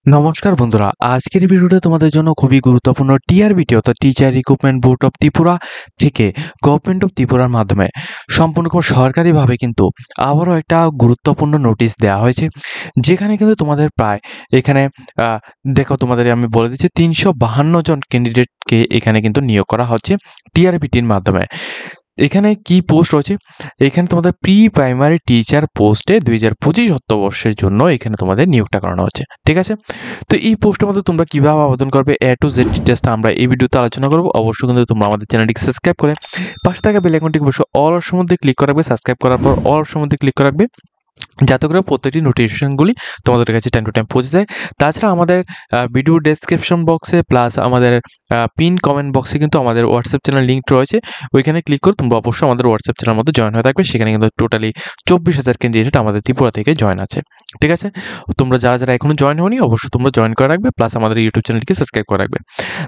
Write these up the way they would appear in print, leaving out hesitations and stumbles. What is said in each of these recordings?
নমস্কার বন্ধুরা, আজকের ভিডিওটা তোমাদের জন্য খুবই গুরুত্বপূর্ণ। টিআরবিটি অর্থাৎ teacher recruitment board of Tripura থেকে গভর্নমেন্ট অফ ত্রিপুরার মাধ্যমে সম্পূর্ণ সরকারিভাবে কিন্তু আবারও একটা গুরুত্বপূর্ণ নোটিশ দেওয়া হয়েছে, যেখানে কিন্তু তোমাদের প্রায় এখানে দেখো তোমাদের আমি বলে দিচ্ছি 352 জন ক্যান্ডিডেটকে এখানে কিন্তু নিয়োগ করা হচ্ছে টিআরবিটির মাধ্যমে। এখানে কি পোস্ট রয়েছে? এখানে তোমাদের প্রি প্রাইমারি টিচার পোস্টে 2025 অর্থবর্ষের জন্য এখানে তোমাদের নিয়োগটা করানো হচ্ছে। ঠিক আছে, তো এই পোস্টের মধ্যে তোমরা কিভাবে আবেদন করবে A to Z ডিটেলসটা আমরা এই ভিডিওতে আলোচনা করব। অবশ্যই কিন্তু তোমরা আমাদের চ্যানেলটিকে সাবস্ক্রাইব করে পাশে থাকা বেল আইকনটিকে অবশ্যই অল অপশন মধ্যে ক্লিক করে রাখবে। সাবস্ক্রাইব করার পর অল অপশন মধ্যে ক্লিক করে রাখবে, যাতে করে প্রত্যেকটি নোটিফিকেশনগুলি তোমাদের কাছে টাইম টু টাইম পৌঁছে যায়। তাছাড়া আমাদের ভিডিও ডেসক্রিপশন বক্সে প্লাস আমাদের পিন কমেন্ট বক্সে কিন্তু আমাদের হোয়াটসঅ্যাপ চ্যানেল লিঙ্ক রয়েছে। ওইখানে ক্লিক করে তোমরা অবশ্যই আমাদের হোয়াটসঅ্যাপ চ্যানেলের মধ্যে জয়েন হয়ে থাকবে। সেখানে কিন্তু টোটালি 24,000 ক্যান্ডিডেট আমাদের ত্রিপুরা থেকে জয়েন আছে। ঠিক আছে, তোমরা যারা যারা এখনো জয়েন হওনি অবশ্যই তোমরা জয়েন করে রাখবে, প্লাস আমাদের ইউটিউব চ্যানেলটিকে সাবস্ক্রাইব করে রাখবে।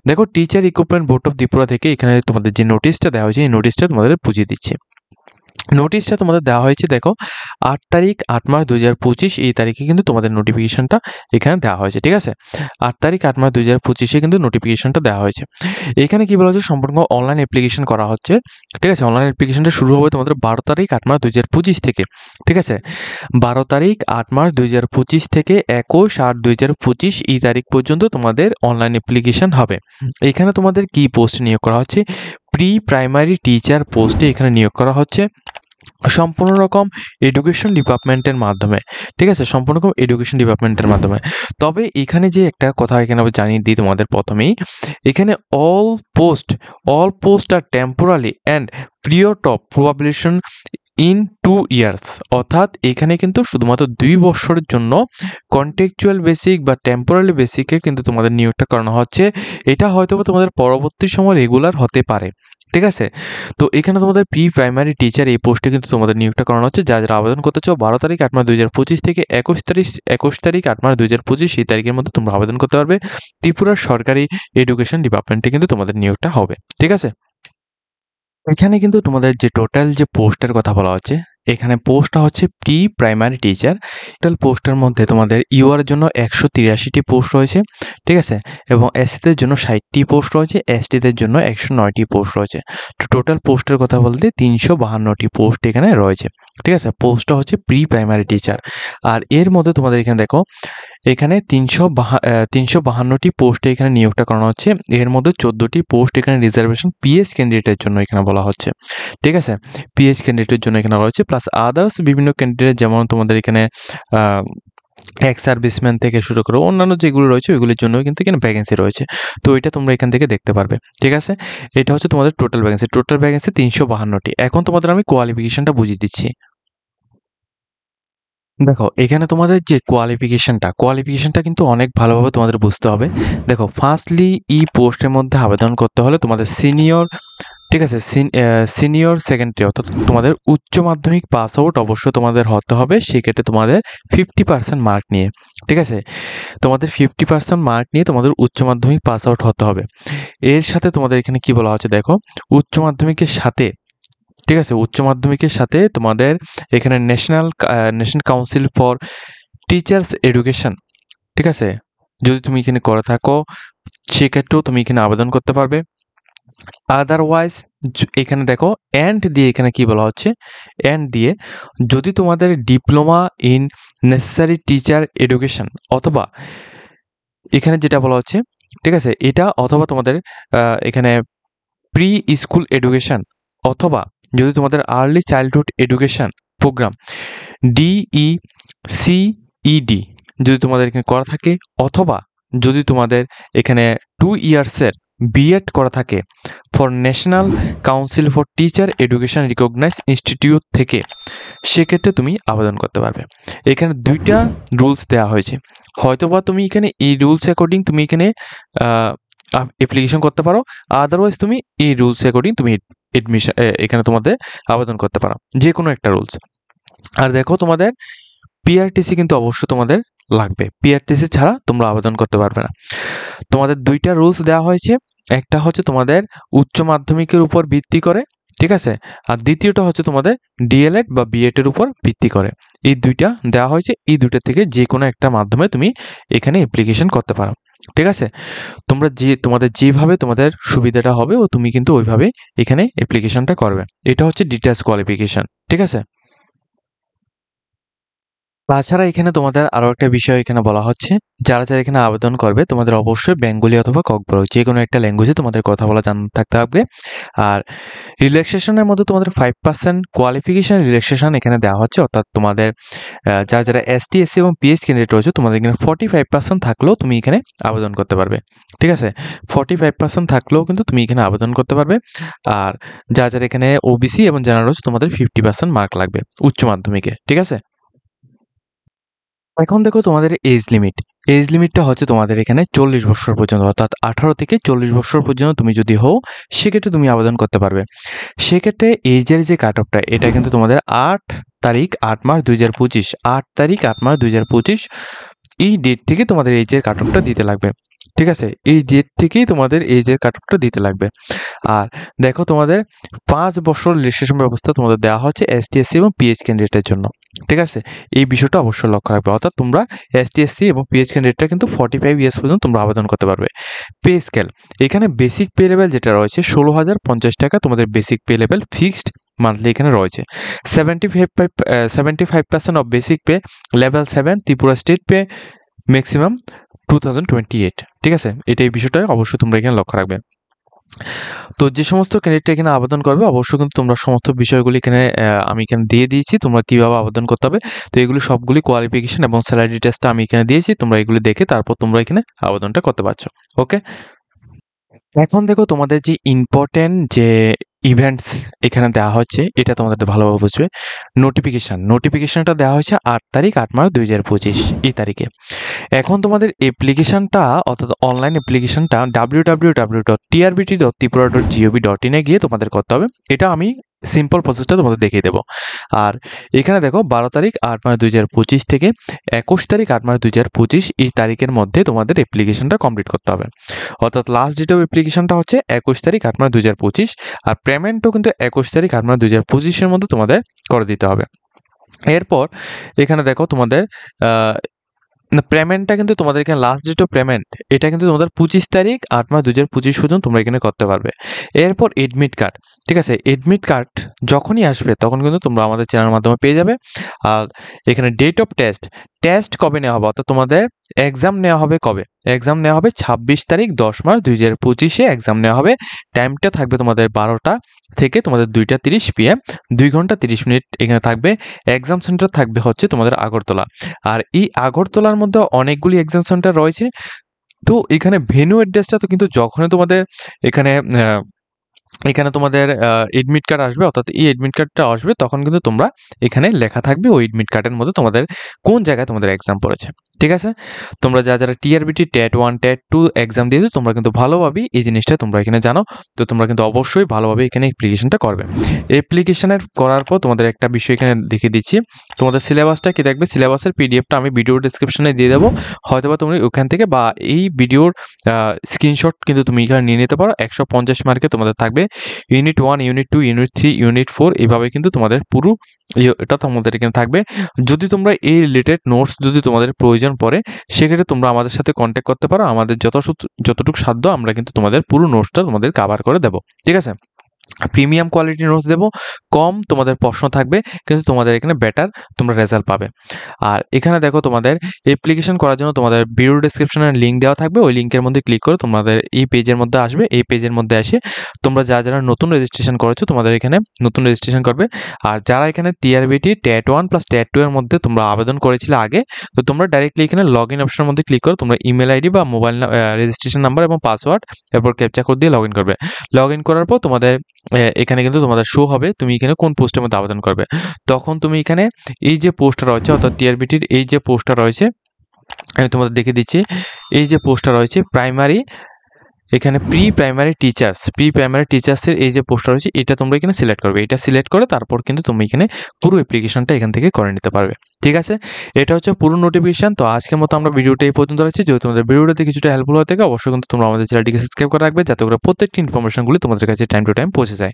দেখো, teacher recruitment board of Tripura থেকে এখানে তোমাদের যে নোটিশটা দেওয়া হয়েছে এই নোটিশটা তোমাদের বুঝিয়ে দিচ্ছি। নোটিশটা তোমাদের দেওয়া হয়েছে, দেখো 8 তারিখ 8 মার্চ 2025 এই তারিখে কিন্তু তোমাদের নোটিফিকেশনটা এখানে দেওয়া হয়েছে। ঠিক আছে, 8 তারিখ 8 মার্চ 2025 কিন্তু নোটিফিকেশনটা দেওয়া হয়েছে। এখানে কি বলা হচ্ছে, সম্পূর্ণ অনলাইন অ্যাপ্লিকেশন করা হচ্ছে। ঠিক আছে, অনলাইন অ্যাপ্লিকেশনটা শুরু হবে তোমাদের 12 তারিখ 8 মার্চ 2025 থেকে। ঠিক আছে, 12 তারিখ 8 মার্চ 2025 থেকে 21/8/2025 এই তারিখ পর্যন্ত তোমাদের অনলাইন অ্যাপ্লিকেশন হবে। এখানে তোমাদের কি পোস্ট নিয়োগ করা হচ্ছে? প্রি প্রাইমারি টিচার পোস্টে এখানে নিয়োগ করা হচ্ছে সম্পূর্ণ রকম এডুকেশন ডিপার্টমেন্টের মাধ্যমে। ঠিক আছে, সম্পূর্ণ রকম এডুকেশন ডিপার্টমেন্টের মাধ্যমে। তবে এখানে যে একটা কথা এখানে আমি জানিয়ে দিই তোমাদের প্রথমেই, এখানে all post are temporary and period of probation in 2 years, অর্থাৎ এখানে কিন্তু শুধুমাত্র 2 বছরের জন্য কন্টেকচুয়াল বেসিক বা টেম্পোরারি বেসিকে কিন্তু তোমাদের নিয়োগটা করানো হচ্ছে। এটা হয়তো তোমাদের পরবর্তী সময় রেগুলার হতে পারে। ঠিক আছে, তো এখানে তোমাদের প্রি প্রাইমারি টিচার এই পোস্টে কিন্তু তোমাদের নিয়োগটা করানো হচ্ছে। যারা যারা আবেদন করতে চাও 12 তারিখ 8 মার্চ 2025 থেকে 21 তারিখ 8 মার্চ 2025 এই তারিখের মধ্যে তোমরা আবেদন করতে পারবে। ত্রিপুরার সরকারি এডুকেশন ডিপার্টমেন্টে কিন্তু তোমাদের নিয়োগটা হবে। ঠিক আছে, এখানে কিন্তু তোমাদের যে টোটাল যে পোস্টের কথা বলা হচ্ছে, এখানে পোস্টটা হচ্ছে প্রি প্রাইমারি টিচার। টোটাল পোস্টের মধ্যে তোমাদের ইউআর জন্য 183টি পোস্ট রয়েছে। ঠিক আছে, এবং এসসিদের জন্য 60টি পোস্ট রয়েছে, এসটিদের জন্য 109টি পোস্ট রয়েছে। তো টোটাল পোস্টের কথা বলতে 352টি পোস্ট এখানে রয়েছে। ঠিক আছে, পোস্টটা হচ্ছে প্রি প্রাইমারি টিচার। আর এর মধ্যে তোমাদের এখানে দেখো, এখানে 352টি পোস্টে এখানে নিয়োগটা করানো হচ্ছে। এর মধ্যে 14টি পোস্ট এখানে রিজার্ভেশন পিএস ক্যান্ডিডেটের জন্য এখানে বলা হচ্ছে। ঠিক আছে, পিএস ক্যান্ডিডেটের জন্য এখানে বলা হচ্ছে, প্লাস আদার্স বিভিন্ন ক্যান্ডিডেট, যেমন তোমাদের এখানে এক্স সার্ভিসম্যান থেকে শুরু করে অন্যান্য যেগুলো রয়েছে ওইগুলির জন্য কিন্তু এখানে ভ্যাকেন্সি রয়েছে। তো এটা তোমরা এখান থেকে দেখতে পারবে। ঠিক আছে, এটা হচ্ছে তোমাদের টোটাল ভ্যাকেন্সি 352টি। এখন তোমাদের আমি কোয়ালিফিকেশনটা বুঝিয়ে দিচ্ছি। দেখো, এখানে তোমাদের যে কোয়ালিফিকেশনটা কিন্তু অনেক ভালোভাবে তোমাদের বুঝতে হবে। দেখো, ফার্স্টলি এই পোস্টের মধ্যে আবেদন করতে হলে তোমাদের সিনিয়র, ঠিক আছে, সিনিয়র সেকেন্ডারি অর্থাৎ তোমাদের উচ্চ মাধ্যমিক পাস আউট অবশ্যই তোমাদের হতে হবে। সেক্ষেত্রে তোমাদের 50% মার্ক নিয়ে, ঠিক আছে, তোমাদের 50% মার্ক নিয়ে তোমাদের উচ্চ মাধ্যমিক পাস আউট হতে হবে। এর সাথে তোমাদের এখানে কি বলা হচ্ছে, দেখো উচ্চ মাধ্যমিকের সাথে, ঠিক আছে, উচ্চ মাধ্যমিকের সাথে তোমাদের এখানে national Council for teachers education, ঠিক আছে, যদি তুমি এখানে করে থাকো সেক্ষেত্রেও তুমি এখানে আবেদন করতে পারবে। আদারওয়াইজ এখানে দেখো অ্যান্ড দিয়ে এখানে কি বলা হচ্ছে, অ্যান্ড দিয়ে যদি তোমাদের diploma in necessary teacher education, অথবা এখানে যেটা বলা হচ্ছে, ঠিক আছে, এটা অথবা তোমাদের এখানে প্রি স্কুল এডুকেশন, অথবা যদি তোমাদের early childhood education program DECED যদি তোমাদের এখানে করা থাকে, অথবা যদি তোমাদের এখানে 2 ইয়ার্সের বিএড করা থাকে for National Council for Teacher Education recognise institute থেকে, সেক্ষেত্রে তুমি আবেদন করতে পারবে। এখানে 2টা রুলস দেওয়া হয়েছে। হয়তোবা তুমি এখানে এই রুলস অ্যাকর্ডিং তুমি এখানে অ্যাপ্লিকেশন করতে পারো, আদারওয়াইজ তুমি এই রুলস অ্যাকর্ডিং তুমি এডমিশন এখানে তোমাদের আবেদন করতে পারো, যে কোনো একটা রুলস। আর দেখো, তোমাদের পিআরটিসি কিন্তু অবশ্যই তোমাদের লাগবে। পিআরটিসি ছাড়া তোমরা আবেদন করতে পারবে না। তোমাদের 2টা রুলস দেওয়া হয়েছে। একটা হচ্ছে তোমাদের উচ্চ মাধ্যমিকের উপর ভিত্তি করে, ঠিক আছে, আর দ্বিতীয়টা হচ্ছে তোমাদের ডিএলএড বা বিএড এর উপর ভিত্তি করে। এই দুইটা দেওয়া হয়েছে, এই দুইটা থেকে যে কোনো একটা মাধ্যমে তুমি এখানে অ্যাপ্লিকেশন করতে পারো। ঠিক আছে, তোমাদের যেভাবে তোমাদের সুবিধাটা হবে ও তুমি কিন্তু ওইভাবে এখানে অ্যাপ্লিকেশনটা করবে। এটা হচ্ছে ডিটেলস কোয়ালিফিকেশন। ঠিক আছে, তাছাড়া এখানে তোমাদের আরো একটা বিষয় এখানে বলা হচ্ছে, যারা যারা এখানে আবেদন করবে তোমাদের অবশ্যই বেঙ্গলি অথবা ককবরক যে কোনো একটা ল্যাঙ্গুয়েজে তোমাদের কথা বলা জানা থাকতে হবে। আর রিল্যাক্সেশনের মধ্যে তোমাদের 5% কোয়ালিফিকেশন রিল্যাক্সেশন এখানে দেওয়া হচ্ছে, অর্থাৎ তোমাদের যারা যারা এসটি এসসি এবং পিএইচ ক্যান্ডিডেট রয়েছে তোমাদের এখানে 45% থাকলেও তুমি এখানে আবেদন করতে পারবে। ঠিক আছে, 45% থাকলেও কিন্তু তুমি এখানে আবেদন করতে পারবে। আর যারা যারা এখানে ওবিসি এবং জেনারেল রয়েছে তোমাদের 50% মার্ক লাগবে উচ্চ মাধ্যমিকে। ঠিক আছে, এখন দেখো তোমাদের এজ লিমিটটা হচ্ছে তোমাদের এখানে 40 বছর পর্যন্ত, অর্থাৎ 18 থেকে 40 বছর পর্যন্ত তুমি যদি হও সেক্ষেত্রে তুমি আবেদন করতে পারবে। সেক্ষেত্রে এজের যে কাট অফটা এটা কিন্তু তোমাদের 8 তারিখ 8 মার্চ 2025, 8 তারিখ 8 মার্চ 2025 এই ডেট থেকে তোমাদের এজের কাট অফটা দিতে লাগবে। ঠিক আছে, এই ডেট থেকেই তোমাদের এজের কাট অফটা দিতে লাগবে। আর দেখো তোমাদের 5 বছর রেজিস্ট্রেশন ব্যবস্থা তোমাদের দেওয়া হচ্ছে এসটি এসসি এবং পিএইচ ক্যান্ডিডেটের জন্য। ঠিক আছে, এই বিষয়টা অবশ্যই লক্ষ্য রাখবে, অর্থাৎ তোমরা এসটি এসসি এবং পিএইচ ক্যান্ডিডেটটা কিন্তু 45 ইয়ার্স পর্যন্ত তোমরা আবেদন করতে পারবে। পে স্কেল এখানে বেসিক পে লেভেল যেটা রয়েছে 16,050 টাকা তোমাদের basic pay level fixed monthly এখানে রয়েছে। 75% of basic pay level 7 Tripura state pay maximum 2028। ঠিক আছে, এই বিষয়টা অবশ্যই তোমরা এখানে লক্ষ্য রাখবে। তো যে সমস্ত ক্যান্ডিডেট এখানে আবেদন করবে অবশ্যই কিন্তু তোমরা সমস্ত বিষয়গুলি এখানে আমি এখানে দিয়ে দিয়েছি, তোমরা কিভাবে আবেদন করতে হবে। তো এগুলো সবগুলি কোয়ালিফিকেশন এবং স্যালারি ডিটেলসটা আমি এখানে দিয়েছি, তোমরা এগুলি দেখে তারপর তোমরা এখানে আবেদনটা করতে পারছো। ওকে, এখন দেখো তোমাদের যে ইম্পর্টেন্ট যে ইভেন্টস এখানে দেওয়া হচ্ছে এটা তোমাদের ভালোভাবে বুঝবে। নোটিফিকেশনটা দেওয়া হয়েছে 8 তারিখ 8 মার্চ 2025 এই তারিখে। এখন তোমাদের অ্যাপ্লিকেশনটা অর্থাৎ অনলাইন অ্যাপ্লিকেশনটা www.trbt.tripura.gov.in এ গিয়ে তোমাদের করতে হবে। এটা আমি সিম্পল প্রসেসটা তোমাদের দেখিয়ে দেবো। আর এখানে দেখো 12 তারিখ 8 মার্চ 2025 থেকে 21 তারিখ 8 মার্চ 2025 এই তারিখের মধ্যে তোমাদের অ্যাপ্লিকেশনটা কমপ্লিট করতে হবে। অর্থাৎ লাস্ট ডেট অফ অ্যাপ্লিকেশনটা হচ্ছে 21 তারিখ 8 মার্চ 2025, আর পেমেন্টও কিন্তু 21 তারিখ 8 মার্চ 2025 এর মধ্যে তোমাদের করে দিতে হবে। এরপর এখানে দেখো তোমাদের না, পেমেন্টটা কিন্তু তোমাদের এখানে লাস্ট ডেট অফ পেমেন্ট এটা কিন্তু তোমাদের 25 তারিখ 8 মার্চ 2025 পর্যন্ত তোমরা এখানে করতে পারবে। এরপর এডমিট কার্ড, ঠিক আছে, এডমিট কার্ড যখনই আসবে তখন কিন্তু তোমরা আমাদের চ্যানেলের মাধ্যমে পেয়ে যাবে। আর এখানে ডেট অফ টেস্ট কবে নেওয়া হবে, অর্থাৎ তোমাদের এক্সাম নেওয়া হবে কবে, এক্সাম নেওয়া হবে 26 তারিখ 10 মার্চ 2025 এক্সাম নেওয়া হবে। টাইমটা থাকবে তোমাদের 12টা থেকে তোমাদের 2:30 PM, 2 ঘন্টা 30 মিনিট এখানে থাকবে। এক্সাম সেন্টার থাকবে হচ্ছে তোমাদের আগরতলা। আর এই আগরতলার মধ্যে অনেকগুলি এক্সাম সেন্টার রয়েছে। তো এখানে ভেন্যু অ্যাড্রেসটা তো কিন্তু যখনই তোমাদের এখানে এখানে তোমাদের এডমিট কার্ড আসবে, অর্থাৎ এই এডমিট কার্ডটা আসবে তখন কিন্তু তোমরা এখানে লেখা থাকবে ওই এডমিট কার্ডের মধ্যে তোমাদের কোন জায়গায় তোমাদের এক্সাম পড়েছে। ঠিক আছে, তোমরা যারা টিআরবিটি টেট 1 টেট 2 এক্সাম দিয়েছো তোমরা কিন্তু ভালোভাবেই এই জিনিসটা তোমরা এখানে জানো। তো তোমরা কিন্তু অবশ্যই ভালোভাবে এখানে অ্যাপ্লিকেশনটা করবে। অ্যাপ্লিকেশনের করার পর তোমাদের একটা বিষয় এখানে দেখিয়ে দিচ্ছি, তোমাদের সিলেবাসটা কি দেখবে, সিলেবাসের পিডিএফটা আমি ভিডিও ডেসক্রিপশনে দিয়ে দেবো, হয়তোবা তুমি ওখান থেকে বা এই ভিডিওর স্ক্রিনশট কিন্তু তুমি এখানে নিয়ে নিতে পারো। 150 মার্কে তোমাদের থাকবে ইউনিট 1, ইউনিট 2, ইউনিট 3, ইউনিট 4, এইভাবে কিন্তু তোমাদের পুরো এটা তোমাদের এখানে থাকবে। যদি তোমরা এই রিলেটেড নোটস যদি তোমাদের প্রয়োজন পড়ে সেক্ষেত্রে তোমরা আমাদের সাথে কন্ট্যাক্ট করতে পারো, আমাদের যতটুকু সাধ্য আমরা কিন্তু তোমাদের পুরো নোটসটা তোমাদের কভার করে দেবো। ঠিক আছে, প্রিমিয়াম কোয়ালিটির নোটস দেবো, কম তোমাদের প্রশ্ন থাকবে কিন্তু তোমাদের এখানে বেটার তোমরা রেজাল্ট পাবে। আর এখানে দেখো তোমাদের অ্যাপ্লিকেশন করার জন্য তোমাদের ভিডিও ডেসক্রিপশনে লিঙ্ক দেওয়া থাকবে, ওই লিঙ্কের মধ্যে ক্লিক করে তোমাদের এই পেজের মধ্যে আসবে। এই পেজের মধ্যে এসে তোমরা যারা নতুন রেজিস্ট্রেশন করেছো তোমাদের এখানে নতুন রেজিস্ট্রেশন করবে। আর যারা এখানে টিআরবিটি টেট 1 প্লাস টেট 2 এর মধ্যে তোমরা আবেদন করেছিলে আগে, তো তোমরা ডাইরেক্টলি এখানে লগ ইন অপশনের মধ্যে ক্লিক করে তোমরা ইমেল আইডি বা মোবাইল রেজিস্ট্রেশন নাম্বার এবং পাসওয়ার্ড এরপর ক্যাপচা কোড দিয়ে লগ ইন করবে। লগ ইন করার পর তোমাদের এখানে কিন্তু তোমাদের শো হবে তুমি এখানে কোন পোস্টের মধ্যে আবেদন করবে। তখন তুমি এখানে এই যে পোস্টটা রয়েছে অর্থাৎ টিআরবিটির এই যে পোস্টটা রয়েছে আমি তোমাদের দেখে দিচ্ছি, এই যে পোস্টটা রয়েছে প্রাইমারি, এখানে প্রি প্রাইমারি টিচার্সের এই যে পোস্টটা রয়েছে এটা তোমরা এখানে সিলেক্ট করবে। এটা সিলেক্ট করে তারপর কিন্তু তুমি এখানে পুরো অ্যাপ্লিকেশনটা এখান থেকে করে নিতে পারবে। ঠিক আছে, এটা হচ্ছে পুরো নোটিফিকেশন। তো আজকের মতো আমরা ভিডিওটা এই পর্যন্ত রাখছি। যদি তোমাদের ভিডিওটাতে কিছুটা হেল্পফুল হয়ে থাকে অবশ্যই কিন্তু তোমরা আমাদের চ্যানেলটিকে সাবস্ক্রাইব করে রাখবে যাতে করে প্রত্যেকটি ইনফরমেশনগুলি তোমাদের কাছে টাইম টু টাইম পৌঁছে যায়।